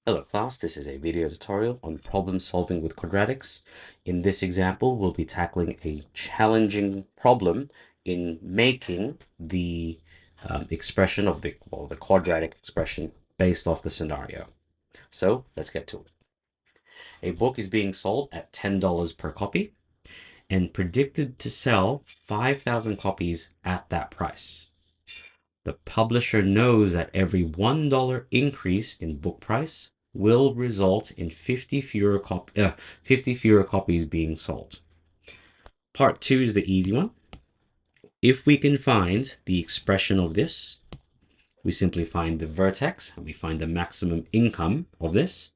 Hello class, this is a video tutorial on problem solving with quadratics. In this example, we'll be tackling a challenging problem in making the expression of the quadratic expression based off the scenario. So let's get to it. A book is being sold at $10 per copy and predicted to sell 5,000 copies at that price. The publisher knows that every $1 increase in book price will result in 50 fewer copies being sold. Part 2 is the easy one. If we can find the expression of this, we simply find the vertex and we find the maximum income of this.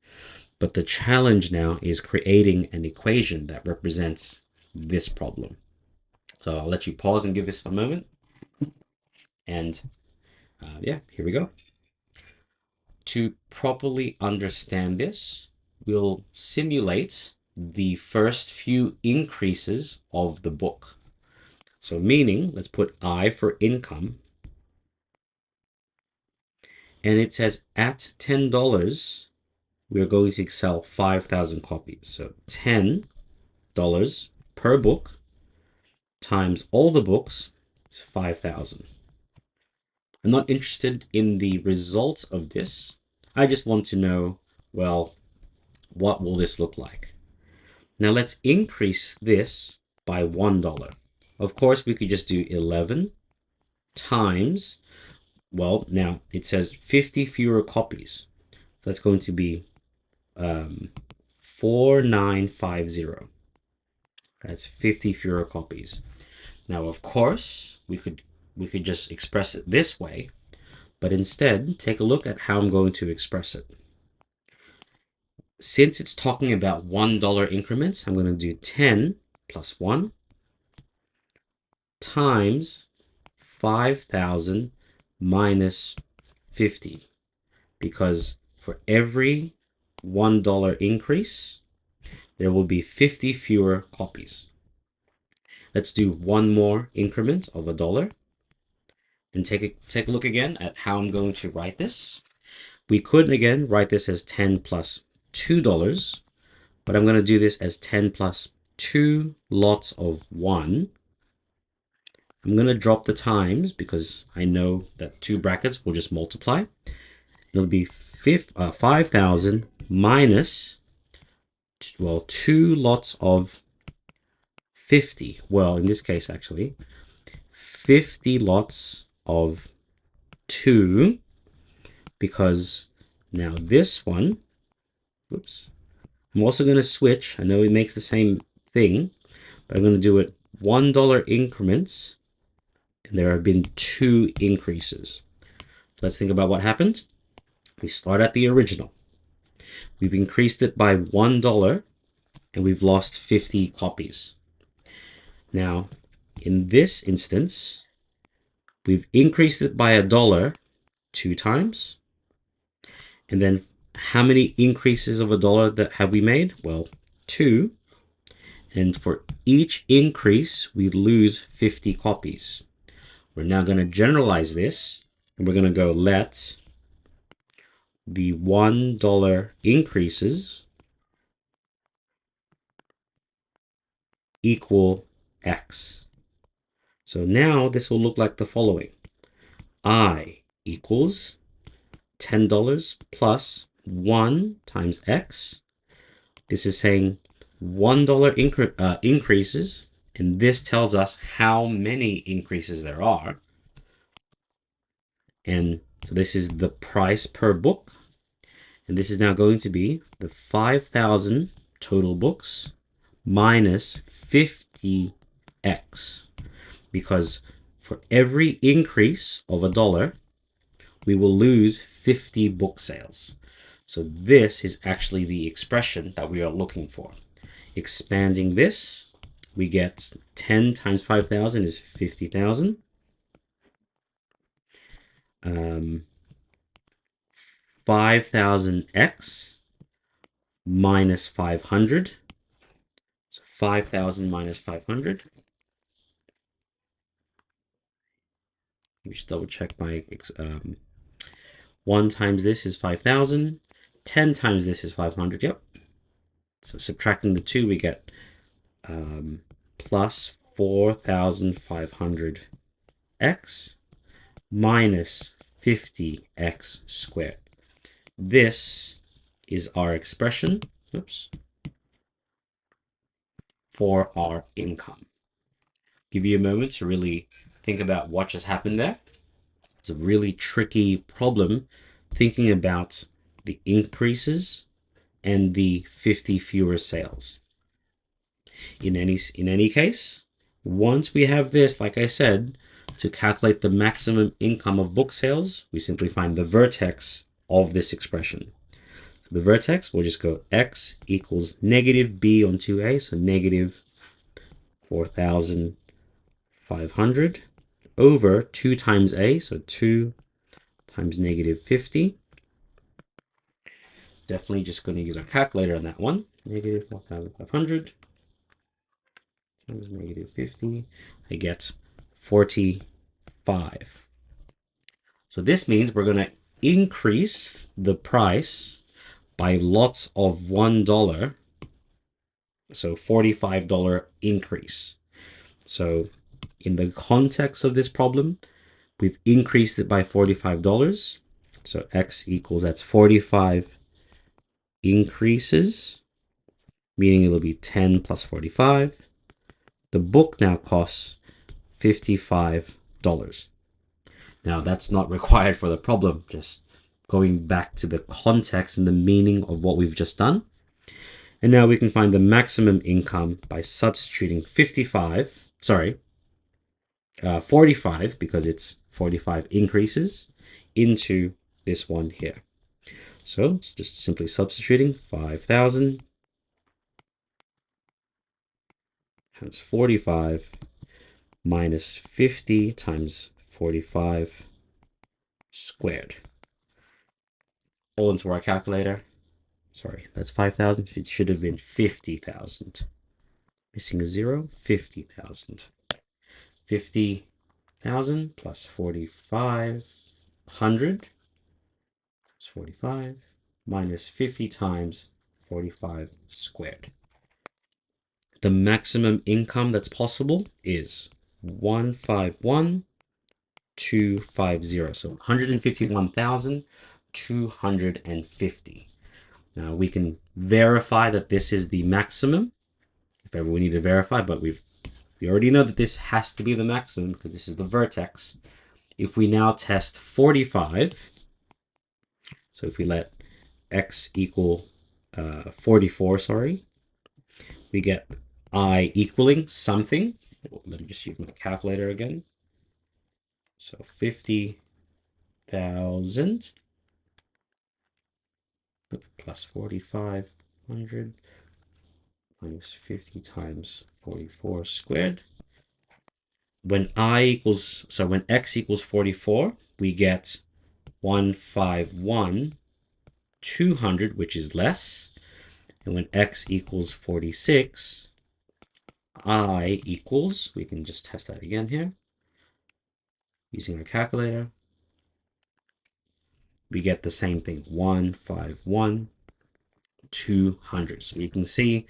But the challenge now is creating an equation that represents this problem. So I'll let you pause and give this a moment. And yeah, here we go. To properly understand this, we'll simulate the first few increases of the book. So meaning, let's put I for income. And it says at $10, we're going to sell 5,000 copies. So $10 per book times all the books is 5,000. I'm not interested in the results of this. I just want to know, well, what will this look like? Now let's increase this by $1. Of course, we could just do 11 times, well, now it says 50 fewer copies. So that's going to be 4950. That's 50 fewer copies. Now, of course, we could just express it this way, but instead, take a look at how I'm going to express it. Since it's talking about $1 increments, I'm going to do 10 plus 1 times 5,000 minus 50, because for every $1 increase, there will be 50 fewer copies. Let's do one more increment of $1 and take a look again at how I'm going to write this. We could again write this as 10 plus $2, but I'm going to do this as 10 plus 2 lots of 1. I'm going to drop the times because I know that 2 brackets will just multiply. It'll be 5,000 minus, well, 2 lots of 50. Well, in this case, actually, 50 lots of 2, because now this one, oops, I'm also going to switch. I know it makes the same thing, but I'm going to do it $1 increments, and there have been 2 increases. Let's think about what happened. We start at the original. We've increased it by $1, and we've lost 50 copies. Now, in this instance, we've increased it by $1 2 times. And then how many increases of $1 that have we made? Well, 2. And for each increase, we lose 50 copies. We're now going to generalize this, and we're going to go let the $1 increases equal X. So now this will look like the following. I equals $10 plus 1 times X. This is saying $1 increases, and this tells us how many increases there are. And so this is the price per book. And this is now going to be the 5,000 total books minus 50x. Because for every increase of $1, we will lose 50 book sales. So this is actually the expression that we are looking for. Expanding this, we get 10 times 5,000 is 50,000. 5,000x minus 500. So 5,000 minus 500. Let me just double check my 1 times this is 5,000. 10 times this is 500. Yep. So subtracting the 2, we get plus 4,500x minus 50x squared. This is our expression, oops, for our income. Give you a moment to really think about what just happened there. It's a really tricky problem thinking about the increases and the 50 fewer sales. In any case, once we have this, like I said, to calculate the maximum income of book sales, we simply find the vertex of this expression. The vertex, we'll just go x equals negative b on 2a, so negative 4,500 over 2 times a, so 2 times negative 50. Definitely just going to use our calculator on that one. Negative 4,500 times negative 50, I get 45. So this means we're going to increase the price by lots of $1. So $45 increase. So in the context of this problem, we've increased it by $45. So x equals, that's 45 increases, meaning it'll be 10 plus 45. The book now costs $55. Now that's not required for the problem, just going back to the context and the meaning of what we've just done. And now we can find the maximum income by substituting 45, because it's 45 increases, into this one here. So it's just simply substituting 5,000 times 45 minus 50 times 45 squared. All into our calculator. Sorry, that's 5,000. It should have been 50,000. Missing a 0, 50,000. 50,000 plus 4,500 is 45 minus 50 times 45 squared. The maximum income that's possible is 151,250. So 151,250. Now we can verify that this is the maximum if ever we need to verify, but we already know that this has to be the maximum because this is the vertex. If we now test 45, so if we let x equal 44, we get I equaling something. Let me just use my calculator again. So 50,000 plus 4,500 minus 50 times 44 squared. When x equals 44, we get 151,200, which is less. And when x equals 46, I equals, we can just test that again here using our calculator. We get the same thing, 151,200. So we can see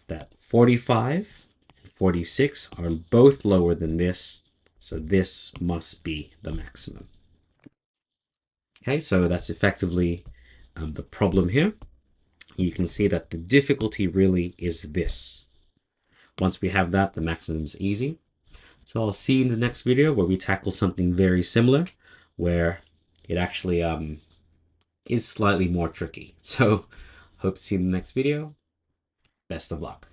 that 45 and 46 are both lower than this. So this must be the maximum. Okay, so that's effectively the problem here. You can see that the difficulty really is this. Once we have that, the maximum is easy. So I'll see you in the next video where we tackle something very similar, where it actually is slightly more tricky. So hope to see you in the next video. Best of luck.